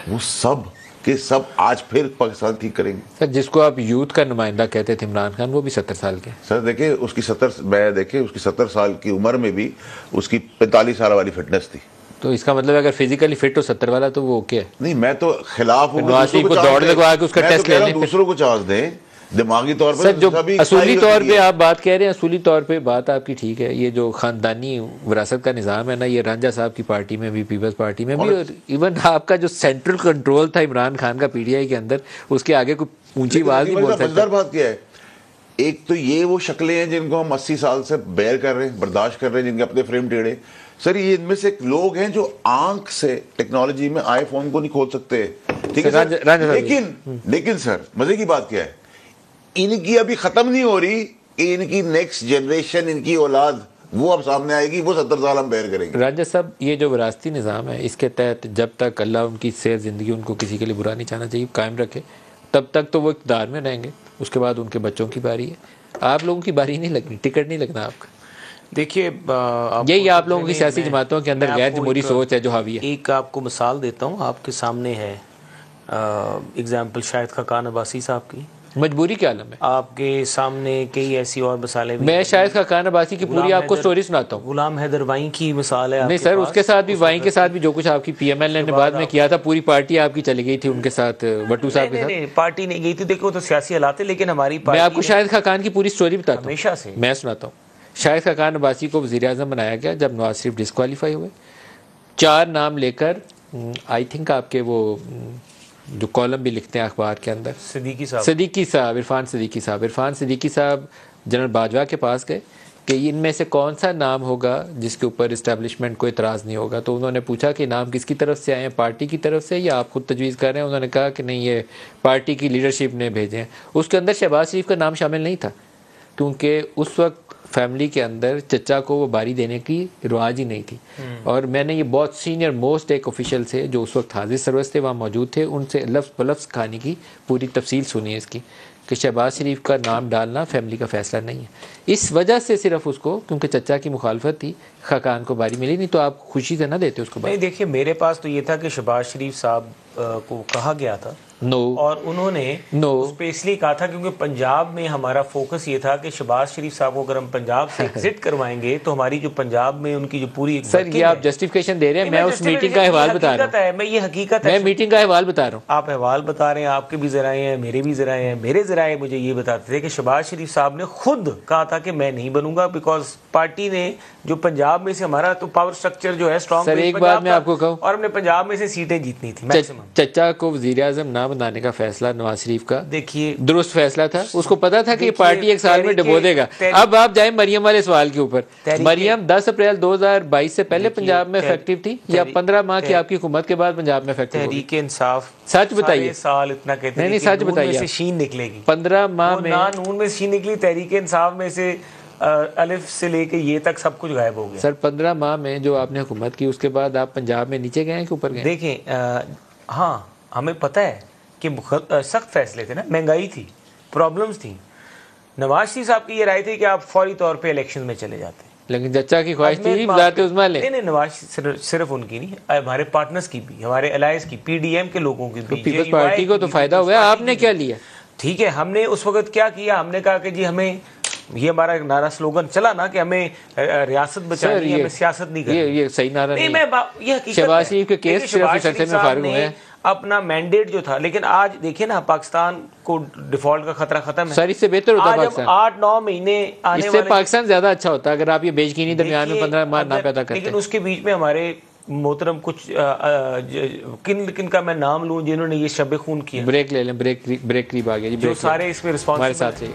वो सब के सब आज फिर पाकिस्तान ठीक करेंगे। सर जिसको आप यूथ का नुमाइंदा कहते थे इमरान खान, वो भी 70 साल के। सर देखिए उसकी 70 साल की उम्र में भी उसकी 45 साल वाली फिटनेस थी। तो इसका मतलब अगर फिजिकली फिट हो 70 वाला तो वो ओके है। नहीं, मैं तो खिलाफ हूँ दौड़ लगवा के उसका टेस्ट ले लें, दूसरों को चांस दें दिमागी तौर पर। सर जो असूली तौर पे आप बात कह रहे हैं, असूली तौर पे बात आपकी ठीक है। ये जो खानदानी विरासत का निज़ाम है ना, ये रांझा साहब की पार्टी में भी, पीपल्स पार्टी में भी, और इवन आपका जो सेंट्रल कंट्रोल था इमरान खान का PTI के अंदर, उसके आगे कोई ऊंची आवाज नहीं बोल सकता। बात क्या है, एक तो ये वो शक्लें हैं जिनको हम 80 साल से बेयर कर रहे हैं, बर्दाश्त कर रहे हैं, जिनके अपने फ्रेम टेढ़े। सर ये इनमें से लोग हैं जो आंख से टेक्नोलॉजी में आईफोन को नहीं खोल सकते, ठीक है सर। लेकिन सर मजे की बात क्या है, इनकी अभी खत्म नहीं हो रही कि इनकी नेक्स्ट जनरेशन, इनकी औलाद वो अब सामने आएगी, वो 70 साल हम बेयर करेंगे। राजा साहब, ये जो विरासती निज़ाम है, इसके तहत जब तक अल्लाह उनकी सेहत ज़िंदगी उनको किसी के लिए बुरा नहीं चाहना चाहिए कायम रखे, तब तक तो वो इक़्तिदार में रहेंगे। उसके बाद उनके बच्चों की बारी है। आप लोगों की बारी नहीं लगनी, टिकट नहीं लगना आपका। देखिए, यही आप लोगों की सियासी जमातों के अंदर गैर जमहूरी सोच है जो हावी है। एक आपको मिसाल देता हूँ, आपके सामने है एग्जाम्पल शाहिद खाकान अब्बासी साहब की, मजबूरी के आलम है। आपके सामने कई ऐसी और मिसालें भी। मैं शाहिद खाकान अब्बासी की पूरी आपको स्टोरी सुनाता हूँ। गुलाम हैदर वाई की मिसाल है। नहीं सर, उसके साथ भी, वाई के साथ भी जो कुछ आपकी पीएमएल ने बाद में किया था, पूरी पार्टी आपकी चली गई थी उनके साथ, भट्टू साहब के साथ। पार्टी नहीं गई थी, देखो तो सियासी हालात है, लेकिन हमारी पार्टी। मैं आपको शाहिद खाकान की पूरी स्टोरी बताता हूँ हमेशा से, मैं सुनाता हूँ। शाहिद खाकान अब्बासी को वज़ीर-ए-आज़म बनाया गया जब नवाज शरीफ डिस्क्वालीफाई हुए। 4 नाम लेकर, आई थिंक आपके वो जो कॉलम भी लिखते हैं अखबार के अंदर, सिद्दीकी साहब, इरफान सिद्दीकी साहब जनरल बाजवा के पास गए कि इनमें से कौन सा नाम होगा जिसके ऊपर इस्टेब्लिशमेंट को इतराज़ नहीं होगा। तो उन्होंने पूछा कि नाम किसकी तरफ से आए हैं, पार्टी की तरफ से या आप खुद तजवीज़ कर रहे हैं। उन्होंने कहा कि नहीं, ये पार्टी की लीडरशिप ने भेजे हैं। उसके अंदर शहबाज शरीफ का नाम शामिल नहीं था, क्योंकि उस वक्त फैमिली के अंदर चचा को वो बारी देने की रिवाज ही नहीं थी। और मैंने ये बहुत सीनियर मोस्ट एक ऑफिशियल से जो उस वक्त हाजिर सरवस थे, वहाँ मौजूद थे, उनसे लफ्ज़ ब लफ्ज़ कहानी की पूरी तफसील सुनी है इसकी, कि शहबाज शरीफ का नाम डालना फैमिली का फैसला नहीं है। इस वजह से सिर्फ उसको, क्योंकि चचा की मुखालफत थी, खाकान को बारी मिली, नहीं तो आप खुशी से ना देते उसको बारी। नहीं, देखिए मेरे पास तो ये था कि शहबाज शरीफ साहब को कहा गया था और उन्होंने उस पे इसलिए कहा था क्योंकि पंजाब में हमारा फोकस ये था कि शहबाज शरीफ साहब को अगर हम पंजाब से एग्जिट करवाएंगे तो हमारी जो पंजाब में उनकी जो पूरी सर, ये आप जस्टिफिकेशन दे रहे हैं, मैं उस मीटिंग का अहवाल बता रहा हूँ। मैं ये हकीकत है, मैं मीटिंग का अहवाल बता रहा हूँ। आप अहवाल बता रहे हैं, आपके भी जराए हैं, मेरे भी जराए हैं। मेरे जराए मुझे ये बताते थे कि शहबाज शरीफ साहब ने खुद कहा था कि मैं नहीं बनूंगा, बिकॉज पार्टी ने जो पंजाब में से हमारा तो पावर स्ट्रक्चर जो है स्ट्रॉन्ग। सर एक बात मैं आपको कहूँ, और हमने पंजाब में से सीटें जीतनी थी मैक्सिमम। चचा को वज़ीर-ए-आज़म ना बनाने का फैसला नवाज शरीफ का, देखिए, दुरुस्त फैसला था। उसको पता था कि ये पार्टी एक साल में डबो देगा। अब आप जाए मरियम वाले सवाल के ऊपर। मरियम 10 अप्रैल 2022 से पहले पंजाब में इफेक्टिव थी या 15 माह की आपकी हुकूमत के बाद पंजाब में इफेक्टिव? तहरीक इंसाफ, सच बताइए। साल इतना कहते हैं, नहीं सच बताइए, शीन निकलेगी 15 माह में, नून में शीन निकली, तहरीक इंसाफ में से अलिफ से लेके ये तक सब कुछ गायब हो गया। सर 15 माह में जो आपने हुकूमत की, उसके बाद आप पंजाब में नीचे गए कि ऊपर गए? देखें, हाँ हमें पता है कि सख्त फैसले थे ना, महंगाई थी, प्रॉब्लम्स थी। नवाज शरीफ साहब की ये राय थी कि आप फौरी तौर पे इलेक्शन में चले जाते हैं, लेकिन चचा की ख्वाहिश थी ज़ाते उस्मा ले। नहीं, नवाज सिर्फ उनकी नहीं, हमारे पार्टनर्स की भी, हमारे अलायंस की, पीडीएम के लोगों की भी, पीपल्स पार्टी को तो फायदा हुआ। आपने क्या लिया? ठीक है, हमने उस वक्त क्या किया, हमने कहा कि जी हमें, ये हमारा नारा स्लोगन चला ना कि हमें रियासत बचानी है, हमें सियासत नहीं करनी। ये सही नारा नहीं। ये हकीकत है। शहबाज शरीफ के केस सिर्फ में फारिग हुए हैं, अपना मैंडेट जो था। लेकिन आज देखिए ना, पाकिस्तान को डिफॉल्ट का खतरा खत्म है। सर इससे बेहतर होता पाकिस्तान। 8-9 महीने आने इससे पाकिस्तान ज्यादा अच्छा होता अगर आप ये बेचकीनी दरमियान में 15 माह ना पैदा करते। लेकिन उसके बीच में हमारे मोहतरम कुछ किन का मैं नाम लूं जिन्होंने ये शब खून किया। ब्रेक ले लें, ब्रेक करीब आ गया जी, जो सारे इसमें रिस्पॉन्स हमारे साथ रहिए।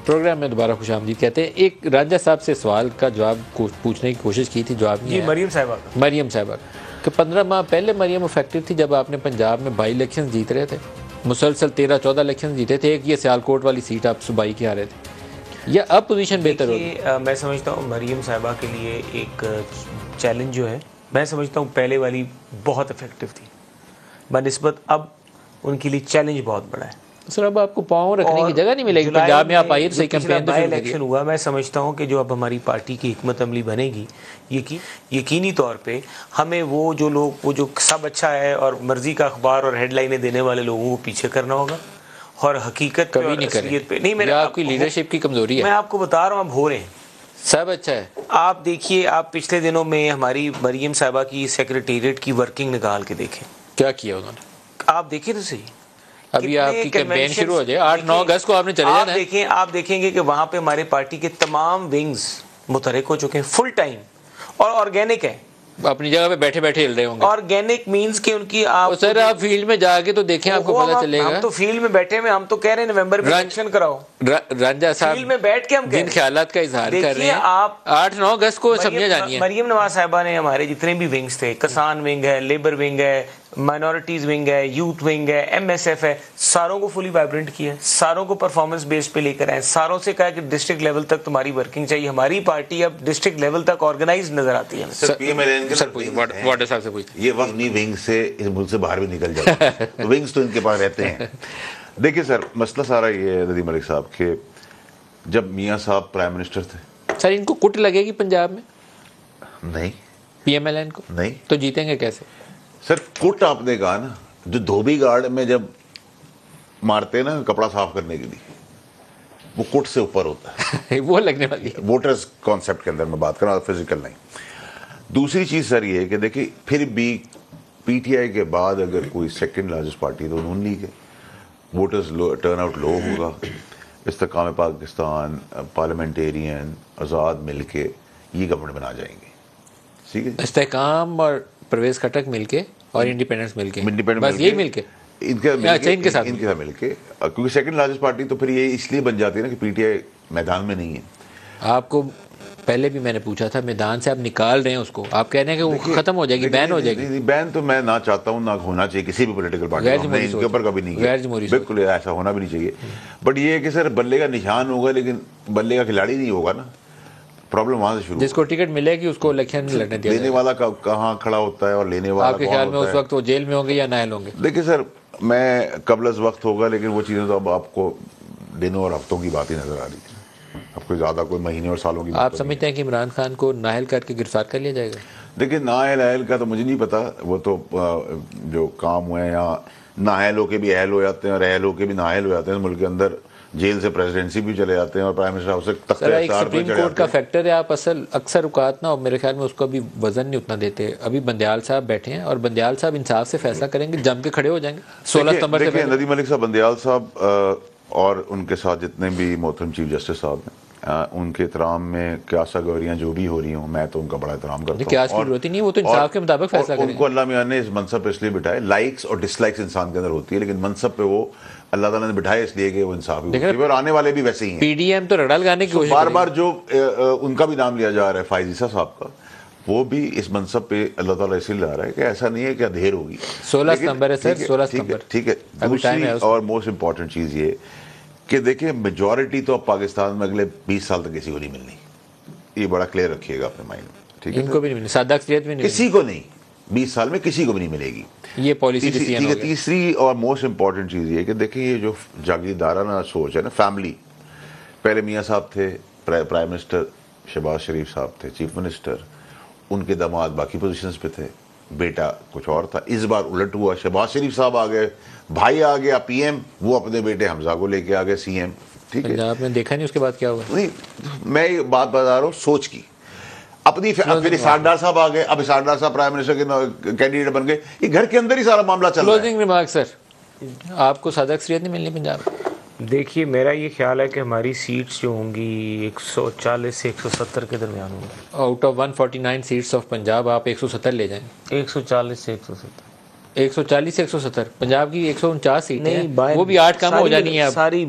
प्रोग्राम में दोबारा खुशामदीद कहते हैं। एक राजा साहब से सवाल का जवाब पूछने की कोशिश की थी, जवाब नहीं आया। मरियम साहिबा कि 15 माह पहले मरियम इफेक्टिव थी जब आपने पंजाब में बाई इलेक्शन जीत रहे थे, मुसलसल 13-14 इलेक्शन जीते थे, एक ये सियालकोट वाली सीट आप सूबाई की आ रहे थे, या अब पोजीशन बेहतर होगी? मैं समझता हूँ मरियम साहिबा के लिए एक चैलेंज जो है, मैं समझता हूँ पहले वाली बहुत इफेक्टिव थी बनिस्बत, अब उनके लिए चैलेंज बहुत बड़ा है। सर अब आपको पाँव रखने की जगह नहीं मिलेगी पंजाब में, आप आइए तो सही कैंपेन तो इलेक्शन हुआ। मैं समझता हूँ कि जो अब हमारी पार्टी की हिकमत अमली बनेगी, यकीनी तौर पे हमें वो जो लोग, वो जो सब अच्छा है और मर्जी का अखबार और हेडलाइनें देने वाले लोगों को पीछे करना होगा और हकीकत कभी नहीं करें। नहीं, मेरा आपकी लीडरशिप की कमजोरी है। मैं आपको बता रहा हूँ, अब हो रहे हैं सब अच्छा है। आप देखिए, आप पिछले दिनों में हमारी मरियम साहिबा की सेक्रेटेरिएट की वर्किंग निकाल के देखें, क्या किया उन्होंने, आप देखिए तो सही। अभी आपकी कैंपेन शुरू हो जाए, 8-9 अगस्त को आपने चले जाना है। आप देखेंगे कि वहां पे हमारे पार्टी के तमाम विंग्स मुतहरिक हो चुके हैं, फुल टाइम और ऑर्गेनिक है। अपनी जगह पे बैठे बैठे हिल रहे होंगे। ऑर्गेनिक मींस कि उनकी आप सर आप फील्ड में जाके तो देखें, आपको पता चलेगा। हम तो फील्ड में बैठे हैं, हम तो कह रहे हैं नवंबर में इलेक्शन कराओ। रंजा साहब फील्ड में बैठ के हम जिन ख्यालात का इजहार कर रहे हैं, आप 8-9 अगस्त को समझे जानिए। मरियम नवाज साहिबा ने हमारे जितने भी विंग्स थे, किसान विंग है, लेबर विंग है, माइनॉरिटीज विंग है, यूथ विंग है, MSF है, सारों को फुली वाइब्रेंट किया, सारों को परफॉर्मेंस बेस पे लेकर आए, सारों से कहा कि डिस्ट्रिक्ट लेवल तक तुम्हारी वर्किंग चाहिए। हमारी पार्टी अब डिस्ट्रिक्ट लेवल तक ऑर्गेनाइज नजर आती है। ये वक्त नहीं विंग से इस मुल्क से बाहर भी निकल जाए विंग्स तो इनके पास रहते हैं। देखिए सर, मसला सारा ये है नदीम मलिक साहब के, जब मियाँ साहब प्राइम मिनिस्टर थे, सर इनको कुट लगेगी पंजाब में? नहीं। PMLN को नहीं तो जीतेंगे कैसे? सर कुट आपने कहा ना, जो धोबी गार्ड में जब मारते हैं ना कपड़ा साफ करने के लिए, वो कुट से ऊपर होता है वो लगने वाली है वोटर्स कॉन्सेप्ट के अंदर मैं बात कर रहा हूँ, फिजिकल नहीं। दूसरी चीज सर ये है कि देखिए फिर भी PTI के बाद अगर कोई सेकंड लार्जेस्ट पार्टी है तो नून लीग है, वोटर्स टर्नआउट लो होगा। इस्तेकाम पाकिस्तान, पार्लियामेंटेरियन, आज़ाद मिलके ये गवर्नमेंट बना जाएंगे, ठीक है। इस्तेकाम और परवेज खटक मिलके और इंडिपेंडेंस मिलके, बस यही मिलके इनके साथ मिलके, क्योंकि सेकंड लार्जेस्ट पार्टी तो फिर ये इसलिए बन जाती है ना कि PTI मैदान में नहीं है। आपको पहले भी मैंने पूछा था, मैदान से आप निकाल रहे हैं उसको, आप कह रहे हैं कि वो खत्म हो जाएगी, बैन हो जाएगी। नहीं, बैन तो मैं ना चाहता हूँ, ना होना चाहिए किसी भी पॉलिटिकल पार्टी में, इनके ऊपर कभी नहीं है, बिल्कुल ऐसा होना भी नहीं चाहिए। बट ये है कि सर बल्ले का निशान होगा लेकिन बल्ले का खिलाड़ी नहीं होगा ना, प्रॉब्लम वहां से शुरू। जिसको टिकट मिलेगी उसको इलेक्शन लड़ने दिया, लेने वाला कहाँ खड़ा होता है और लेने वाला आपके ख्याल में उस वक्त वो जेल में होंगे या नाहल होंगे? देखिए सर, मैं कबल वक्त होगा, लेकिन वो चीज़ें तो अब आपको दिनों और हफ्तों की बात ही नजर आ रही है, आपको ज़्यादा कोई महीने और सालों की। आप समझते हैं कि इमरान खान को नाहल करके गिरफ्तार कर लिया जाएगा? देखिए नाहल का तो मुझे नहीं पता, वो तो जो काम हुए हैं, या नाहल होके भी अहल हो जाते हैं और अहल होके भी नाहल हो जाते हैं, मुल्क के अंदर जेल से प्रेसिडेंसी भी चले जाते हैं और प्राइम मिनिस्टर हाउस तक सुप्रीम कोर्ट का फैक्टर है। आप अक्सर औकात ना, और मेरे ख्याल में उसको अभी वजन नहीं उतना देते। अभी बंदयाल साहब बैठे हैं और बंदयाल साहब इंसाफ से फैसला करेंगे, जम के खड़े हो जाएंगे 16 सितंबर से। नदीम मलिक साहब, बंदयाल साहब और उनके साथ जितने भी मोहतरम चीफ जस्टिस साहब हैं, उनके एहतराम में क्या सगवरियाँ जो भी हो रही हूँ, मैं तो उनका बड़ा एहतराम करता हूँ। क्या जरूरत ही नहीं, वो तो इंसाफ के मुताबिक फैसला करेंगे। उनको अल्लाह मियां ने इस मनसब पे इसलिए बिठाए, लाइक्स और डिसलाइक्स इंसान के अंदर होती है, लेकिन मनसब पे वो अल्लाह ताला ने बिठाए इसलिए कि वो इंसाफ ही होती है, और आने वाले भी वैसे ही हैं। PDM तो रड़ा लगाने की कोशिश बार बार जो उनका भी नाम लिया जा रहा है, फायज ईसा साहब का, वो भी इस मनसब पे अल्लाह ताला इसलिए ला रहा है कि ऐसा नहीं है कि अंधेर होगी। 16 सितंबर है सर, 16 सितंबर, ठीक है। दूसरी और मोस्ट इंपॉर्टेंट चीज़ ये कि देखिए मेजॉरिटी तो अब पाकिस्तान में अगले 20 साल तक किसी को नहीं मिलनी, ये बड़ा क्लियर रखिएगा अपने माइंड में, ठीक है। इनको भी नहीं मिलनी, सादा अक्सरियत भी नहीं, किसी को नहीं, 20 साल में किसी को भी नहीं मिलेगी, ये पॉलिसी डिसीजन हो गया। तीसरी और मोस्ट इंपॉर्टेंट चीज़ ये कि देखिए ये जो जागीरदाराना सोच है ना, फैमिली, पहले मियाँ साहब थे, प्राइम मिनिस्टर शहबाज शरीफ साहब थे चीफ मिनिस्टर, उनके दामाद बाकी पोजीशंस पे थे, बेटा कुछ और था। इस बार उलट हुआ, शहबाज शरीफ साहब आ गए, भाई आ गया PM, वो अपने बेटे हमजा को लेके आ गए CM, ठीक है। आपने देखा नहीं उसके बाद क्या हुआ? नहीं, मैं ये बात बता रहा हूँ सोच की अपनी। फिर इसारदार साहब आ गए, अब इसारदार साहब प्राइम मिनिस्टर के कैंडिडेट बन गए, ये घर के अंदर ही सारा मामला चल रहा है। क्लोजिंग रिमार्क सर, आपको सादा अक्सरियत नहीं मिलनी पंजाब? देखिए मेरा ये ख्याल है कि हमारी सीट्स जो होंगी 140 से 170 के दरमियान होंगी। Out of 149 seats of Punjab आप 170 ले जाएंगे? 140 से 170, 140 से 170। पंजाब की 149 सीटें हैं, वो भी 8 कम हो जानी है सारी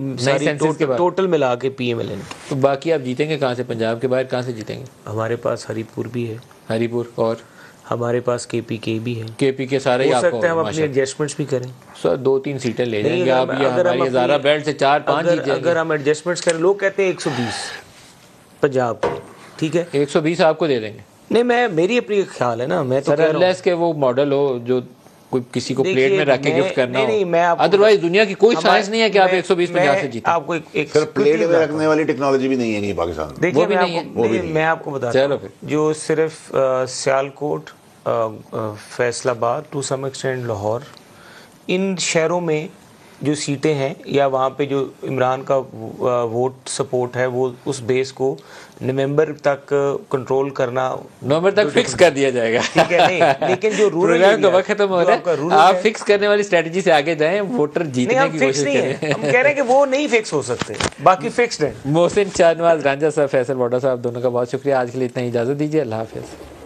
टोटल मिला के PMLN। तो बाकी आप जीतेंगे कहाँ से? पंजाब के बाहर कहाँ से जीतेंगे? हमारे पास हरीपुर भी है, हरीपुर, और हमारे पास KPK भी है। KPK सारे ही आपको, हम अपने एडजस्टमेंट्स भी करें सर, 2-3 सीटें ले जाएंगे आप, या हमारी हज़ारा बेल्ट से 4-5 जीत जाएंगे। अगर हम एडजस्टमेंट्स करें, लोग कहते हैं 120 पंजाब को, ठीक है, 120 आपको दे देंगे। नहीं, मेरी अपनी ख्याल है ना, मैं तो कह रहा हूं के वो मॉडल हो जो कोई किसी को प्लेट में रख के गिफ्ट करना नहीं, मैं अदरवाइज दुनिया की कोई साइंस नहीं है कि आप 120 पंजाब से जीते। आपको एक प्लेट में रखने वाली टेक्नोलॉजी भी नहीं है कहीं पाकिस्तान में। देखिए मैं आपको बताता हूं, जो सिर्फ Sialkot, Faisalabad, to some extent Lahore, इन शहरों में जो सीटें हैं या वहाँ पे जो इमरान का वोट सपोर्ट है, वो उस बेस को नवंबर तक कंट्रोल करना, नवंबर तक फिक्स कर दिया जाएगा, ठीक है। नहीं, लेकिन जो रूरल का वक्त खत्म हो रहा है, आप फिक्स करने वाली स्ट्रेटजी से आगे जाएं, वोटर जीतने की कोशिश करें। हम कह रहे हैं कि वो नहीं फिक्स हो सकते, बाकी फिक्स्ड है। मोहसिन शाहनवाज, रांझा साहब, फैसल वोडा साहब, दोनों का बहुत शुक्रिया। आज के लिए इतना ही, इजाजत दीजिए, अल्लाह हाफिज़।